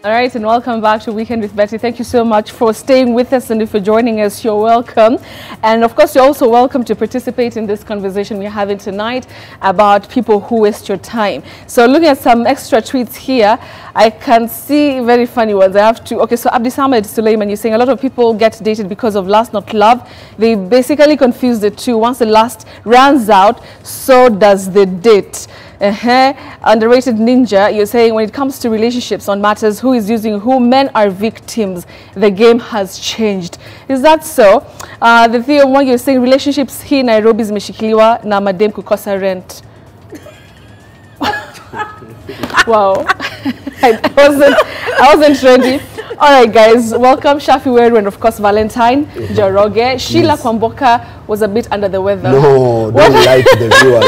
All right, and welcome back to Weekend with Betty. Thank you so much for staying with us, and if you're joining us, you're welcome. And of course, you're also welcome to participate in this conversation we're having tonight about people who waste your time. So looking at some extra tweets here, I can see very funny ones. I have to, okay, so Abdi Samed Suleiman, you're saying a lot of people get dated because of lust, not love. They basically confuse the two. Once the lust runs out, so does the date. Underrated Ninja, you're saying when it comes to relationships on matters who is using who, men are victims. The game has changed. Is that so? The Theo one, you're saying relationships here in Nairobi zimeshikiliwa na madem kukosa rent. Wow. I wasn't ready. All right, guys, welcome Shafi Weru and of course Valentine Jaroge. Sheila Kwamboka was a bit under the weather. No, don't lie to the viewers.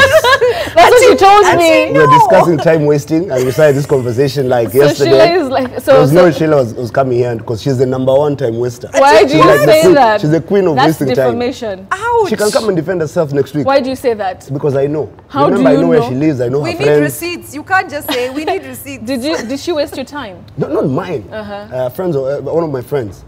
That's what you told me. We were discussing time wasting, and we started this conversation like yesterday. Sheila is like, so Sheila was coming here because she's the #1 time waster. Why do you say that? She's the queen of wasting time. That's defamation. Ouch. She can come and defend herself next week. Why do you say that? Because I know. How Remember, do you I know where she lives. I know her friends. We need receipts. You can't just say we need receipts. Did she waste your time? No, not mine. Friends, one of my friends.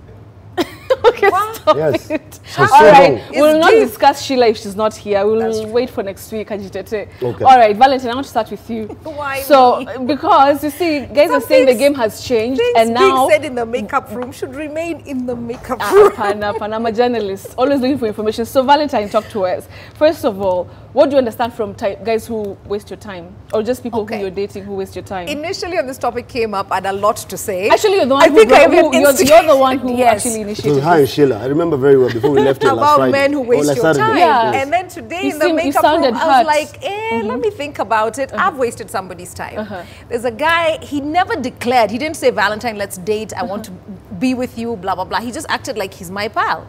Okay, stop Yes. it. She's All so right, wrong. we'll not discuss Sheila if she's not here. We'll wait for next week. Okay. Okay. All right, Valentine, I want to start with you. Why So, me? because you see, guys are saying the game has changed, and now being said in the makeup room should remain in the makeup room. I'm a journalist, always looking for information. So, Valentine, talk to us. First of all, what do you understand from guys who waste your time, or just people who you're dating who waste your time? Initially, when this topic came up, I had a lot to say. Actually, you're the one you're the one who actually It was initiated her and this. Sheila. I remember very well before we left here last About Friday. men who waste last your Saturday. time. Yeah. And then today You in the seem- you makeup sounded room, I hurt. was like, let me think about it. I've wasted somebody's time. There's a guy, he never declared. He didn't say, Valentine, let's date. I want to be with you, blah, blah, blah. He just acted like he's my pal.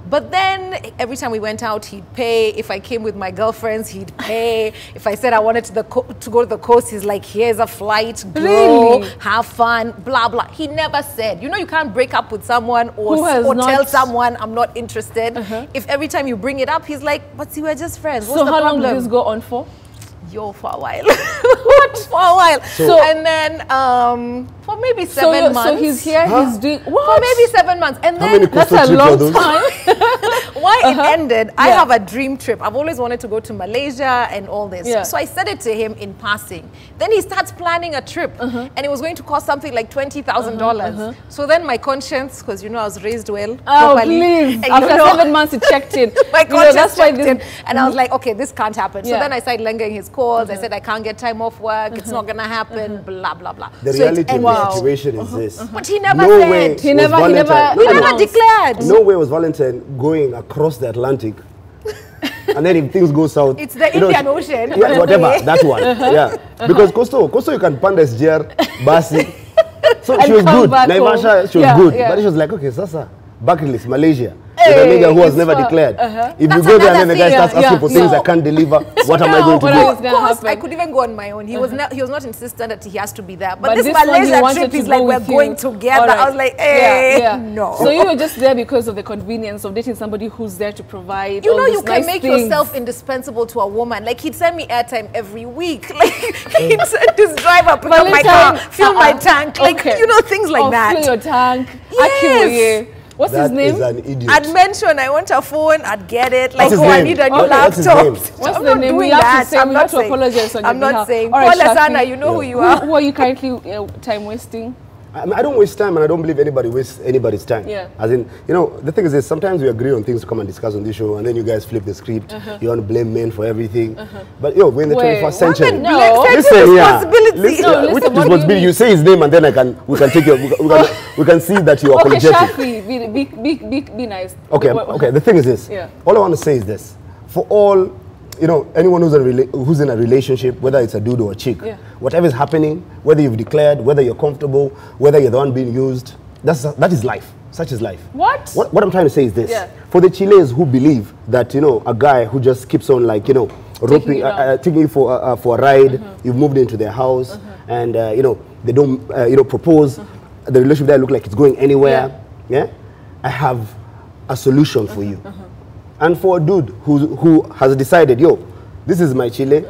But then every time we went out, he'd pay. If I came with my girlfriends, he'd pay. If I said I wanted to go to the coast, he's like, here's a flight, go, Really? have fun, blah, blah. He never said, you know, you can't break up with someone or Who has tell not- someone I'm not interested. If every time you bring it up, he's like, but see, we're just friends. What's So, the how problem? long did this go on for? Yo, for a while. What? For a while. So- and then for maybe 7 So months. he's here, he's doing what? For maybe 7 months. And How many then That's coastal a trips are long those? time. why it ended, I Yeah. have a dream trip. I've always wanted to go to Malaysia and all this. Yeah. So I said it to him in passing. Then he starts planning a trip and it was going to cost something like $20,000. So then my conscience, because you know I was raised well, Oh, properly. please. and you After know- 7 months, it checked in. my You know, conscience that's why checked in, and I was like, okay, this can't happen. So Yeah. then I started lingering his calls. I said, I can't get time off work. It's not going to happen, blah, blah, blah. The So it reality of ended. the situation is this. But he never No said. way He was never- Valentine- He I never know. declared. No way was Valentine going across the Atlantic. And then if things go south, It's the you know, Indian Ocean. Yeah, whatever, that one. Yeah. Because Coastal you can pandas jer, Basi. So And she was come good. back Naivasha, home. she was Yeah, good. yeah. But she was like, okay, Sasa, bucket list, Malaysia. With a nigga who was it's never far. declared. If That's you go there another and then the guy thing. starts Yeah, asking yeah. for things So- I can't deliver, what am I now, going to what do? else? Of gonna course, happen. I could even go on my own. He was not insistent that he has to be there. But But this this one he Malaysia wanted trip, to he's go like, we're with you. going together. All right. I was like, hey, Yeah. no. So you were just there because of the convenience of dating somebody who's there to provide. You all know, these you can nice make things. yourself indispensable to a woman. Like, he'd send me airtime every week. Like, he'd send his driver, pick up my car, Valentine, fill my tank. Like, okay. you know, things like Or that. fill your tank. Yes. Akiwoye. What's That his name? is an idiot. I'd mention I want a phone, I'd get it. Like, What's his oh, I name? need a new Okay, what's his laptop. name? What's I'm the not name? doing We have that. to say, I'm we not have to saying- apologize on I'm your not behalf. saying. All right, Paul Shafi, Asana, you know who you are. Who are you currently time wasting? I don't waste time, and I don't believe anybody wastes anybody's time. Yeah. As in, you know, the thing is this, sometimes we agree on things to come and discuss on this show, and then you guys flip the script. You want to blame men for everything. But, yo, we're in the Wait, 21st century. women No. take Listen, yeah. responsibility. Listen, No, yeah. listen, Which what do you responsibility? mean? You say his name, and then we can take your, we can see that you're Okay, apologetic. Shafi, be nice. Okay, What- okay. The thing is this. Yeah. All I want to say is this: for all, you know, anyone who's in a relationship, whether it's a dude or a chick, Yeah. whatever is happening, whether you've declared, whether you're comfortable, whether you're the one being used, that is life. Such is life. What? What I'm trying to say is this: Yeah. for the Chileans who believe that, you know, a guy who just keeps on, like, you know, roping, you out. taking you for a ride, you've moved into their house, and you know, they don't, you know, propose. The relationship there look like it's going anywhere. Yeah. I have a solution for you. And for a dude who has decided, yo, this is my Chile,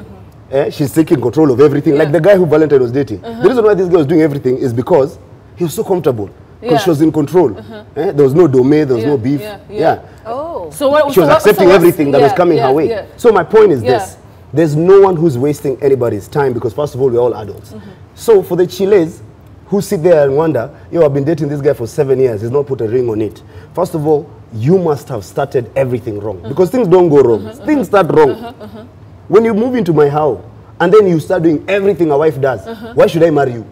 she's taking control of everything, like the guy who Valentine was dating. The reason why this girl is doing everything is because he was so comfortable because Yeah. she was in control. There was no domain, there was no beef. Yeah. Oh. So what, She was accepting everything that was coming her way. Yeah. So my point is Yeah. this. There's no one who's wasting anybody's time because first of all, we're all adults. So for the Chiles who sit there and wonder, yo, I've been dating this guy for 7 years, he's not put a ring on it. First of all, you must have started everything wrong because things don't go wrong. Things start wrong. When you move into my house and then you start doing everything a wife does, why should I marry you?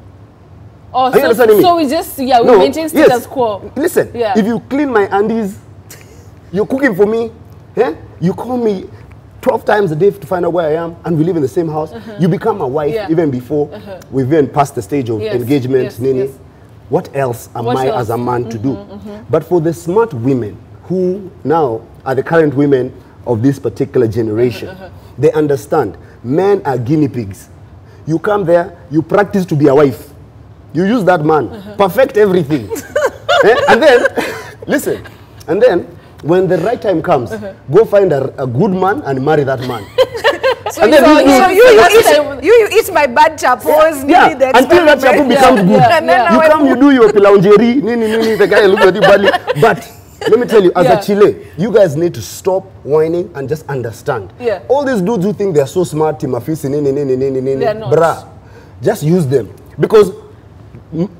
Oh, Are you understanding me? so we just, we maintain status quo. Listen, Yeah. if you clean my undies, you're cooking for me, you call me 12 times a day to find out where I am, and we live in the same house, you become a wife even before we've even passed the stage of engagement, yes, Nini. yes. What else am What I else? as a man to do? But for the smart women who now are the current women of this particular generation, they understand men are guinea pigs. You come there, you practice to be a wife. You use that man, perfect everything. And then, listen, and then when the right time comes, go find a good man and marry that man. So, And then you eat my bad chapos. Yeah, until that chapu becomes good. And then You now come, you do your pilaungeri, nini, the guy looks at you badly. But let me tell you, as Yeah. a Chile, you guys need to stop whining and just understand. Yeah. All these dudes who think they're so smart, Timafisi, nini, They're not. bruh, just use them. Because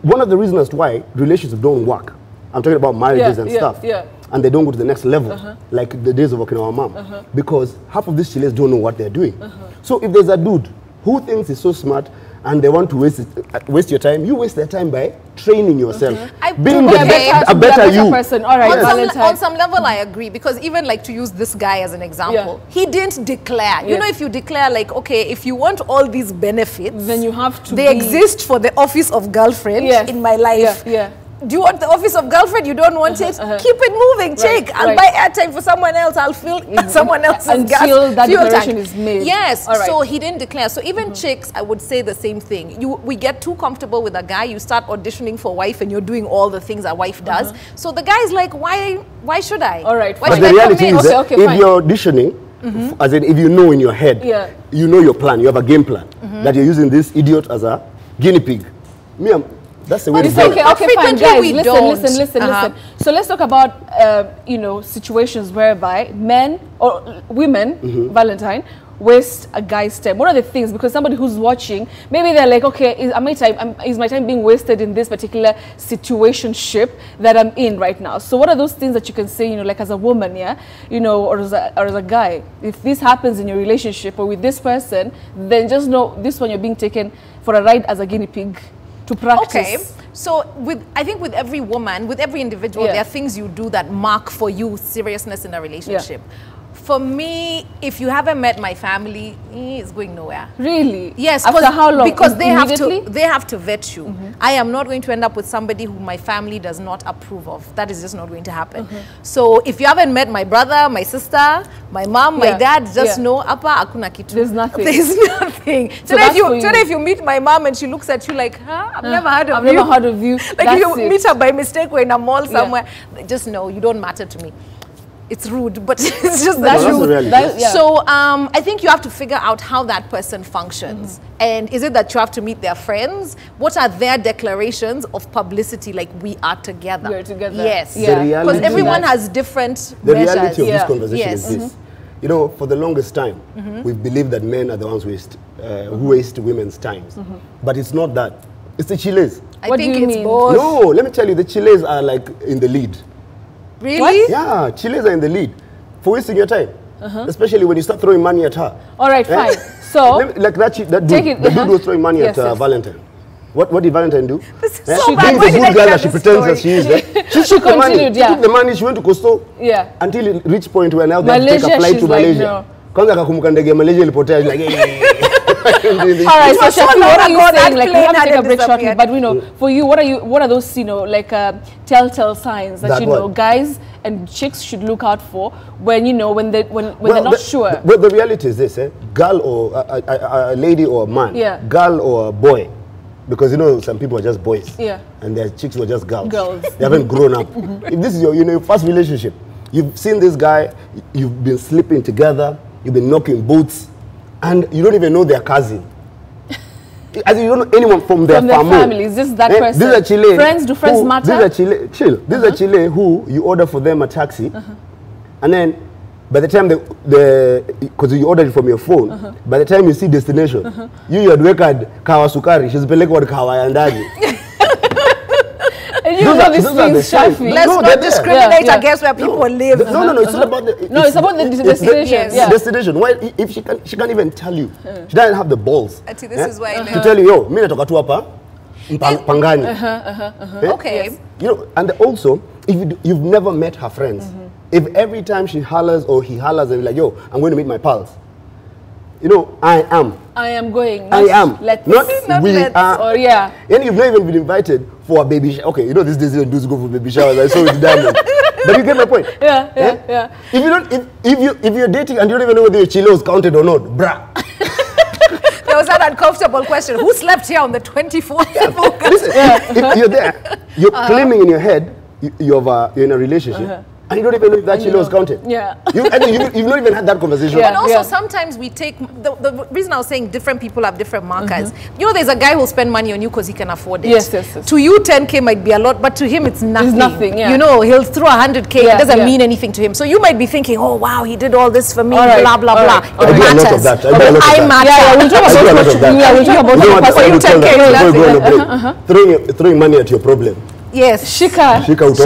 one of the reasons as to why relationships don't work, I'm talking about marriages and stuff, and they don't go to the next level, like the days of Okinawa mom, because half of these Chileans don't know what they're doing. So if there's a dude who thinks he's so smart and they want to waste your time, you waste their time by training yourself, being a better you. person. All right, on some level, I agree, because even like to use this guy as an example, he didn't declare. You know, if you declare like, okay, if you want all these benefits, then you have to. They exist for the office of girlfriend in my life. Do you want the office of girlfriend? You don't want it? Keep it moving, chick. I'll buy airtime for someone else. I'll fill someone else's gas. Until that fuel declaration tank is made. Yes. All right. So he didn't declare. So even chicks, I would say the same thing. We get too comfortable with a guy. You start auditioning for wife, and you're doing all the things a wife does. So the guy's like, why should I? All right. Why But should the I reality commit? is that if you're auditioning, as in if you know in your head, you know your plan, you have a game plan, that you're using this idiot as a guinea pig. That's the way to go. Okay, fine, guys. Listen. So let's talk about situations whereby men or women, Valentine, waste a guy's time. What are the things? Because somebody who's watching, maybe they're like, okay, is my time being wasted in this particular situationship that I'm in right now? So what are those things that you can say, like as a woman, or as a guy? If this happens in your relationship or with this person, then just know this one you're being taken for a ride as a guinea pig. To practice. Okay, so I think with every woman, with every individual, there are things you do that mark for you seriousness in a relationship. For me, if you haven't met my family, it's going nowhere. Really? Yes. After how long? Because they have to vet you. I am not going to end up with somebody who my family does not approve of. That is just not going to happen. So if you haven't met my brother, my sister, my mom, my dad, just know, apa akuna kitu. There's nothing. There's nothing. So today if you meet my mom and she looks at you like, huh? I've never heard of you. I've never heard of you. Like if you meet her by mistake or in a mall somewhere, just know you don't matter to me. It's rude, but it's just that rude. So I think you have to figure out how that person functions. And is it that you have to meet their friends? What are their declarations of publicity, like we are together? We're together. Yes. Because everyone has different The measures. reality of this conversation is this. For the longest time, we've believed that men are the ones who waste women's times. But it's not that. It's the Chiles. I think it's both. No, let me tell you, the Chiles are like in the lead. Really? What? Yeah, Chiles are in the lead for wasting your time, especially when you start throwing money at her. All right, fine. So, like that dude, the dude was throwing money at Valentine. What did Valentine do? This is so bad. Being the good girl that she pretends that she is. She took the money. She took the money. She went to Coastal. Yeah. Until it reached point where now they have to take a flight to Malaysia. Kwanza akakumbuka ndege Malaysia ilipotea, like, all right, so Shafi, what are you saying? Like, we have to take a break shortly, but for you, what are those, telltale signs that guys and chicks should look out for when they're not sure? But the reality is this: girl or a lady or a man, girl or a boy, because some people are just boys, and their chicks were just girls. They haven't grown up. If this is your first relationship, you've seen this guy, you've been sleeping together, you've been knocking boots, and you don't even know their cousin. As in, you don't know anyone from their family. Is this that person? This is a Chile. Friends, do friends matter? This is a Chile. Chill. This is a Chile who you order for them a taxi, and then by the time because you ordered it from your phone, by the time you see destination, you had wekad Kawasukari. She's pelekwa Kawayandaji. And you know these things, Shafi. Let's not discriminate against where people live. No, it's not about the... It's about the destination. Yes. Destination. Why, if she can't even tell you. She doesn't have the balls. This is why to tell you, yo, mimi natoka tu hapa, Pangani. Okay. Yes. You know, and also, if you've never met her friends, if every time she hollers or he hollers and be like, yo, I'm going to meet my pals, you know, I am going. I am. Let's. Not we are. Or yeah. And you've not even been invited for a baby shower. Okay, you know, these days you don't go for baby showers. I saw it Diamond. But you get my point. Yeah. If you don't, if you're dating and you don't even know whether your chile was counted or not, bruh. There was that uncomfortable question. Who slept here on the 24th? Listen, if you're there, you're claiming in your head you're in a relationship. And you don't even know if that chile was counted. Yeah. You've not even had that conversation. And also sometimes we take, the reason I was saying different people have different markers. You know, there's a guy who'll spend money on you because he can afford it. Yes. To you, 10K might be a lot, but to him it's nothing. It's nothing, You know, he'll throw 100K, it doesn't mean anything to him. So you might be thinking, oh wow, he did all this for me, blah, blah, blah. I do a lot of that. I matter. We'll talk about throwing money at your problem. Yes. Shika. So as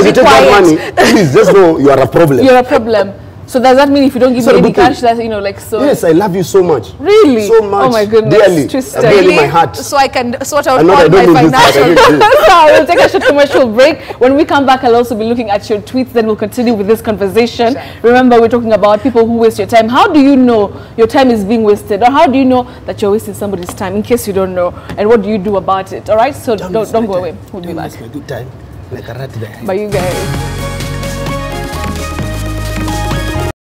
you take that money, please just know you are a problem. You're a problem. So does that mean if you don't give me any cash, that's, you know, like so? Yes, I love you so much. Really? So much. Oh my goodness. Dearly. Dearly my heart. So I can sort out all my financial. We'll take a short commercial break. When we come back, I'll also be looking at your tweets. Then we'll continue with this conversation. Sure. Remember, we're talking about people who waste your time. How do you know your time is being wasted? Or how do you know that you're wasting somebody's time, in case you don't know? And what do you do about it? All right? So don't go away. We'll be back. Good time. Like a rat there. Bye, you guys.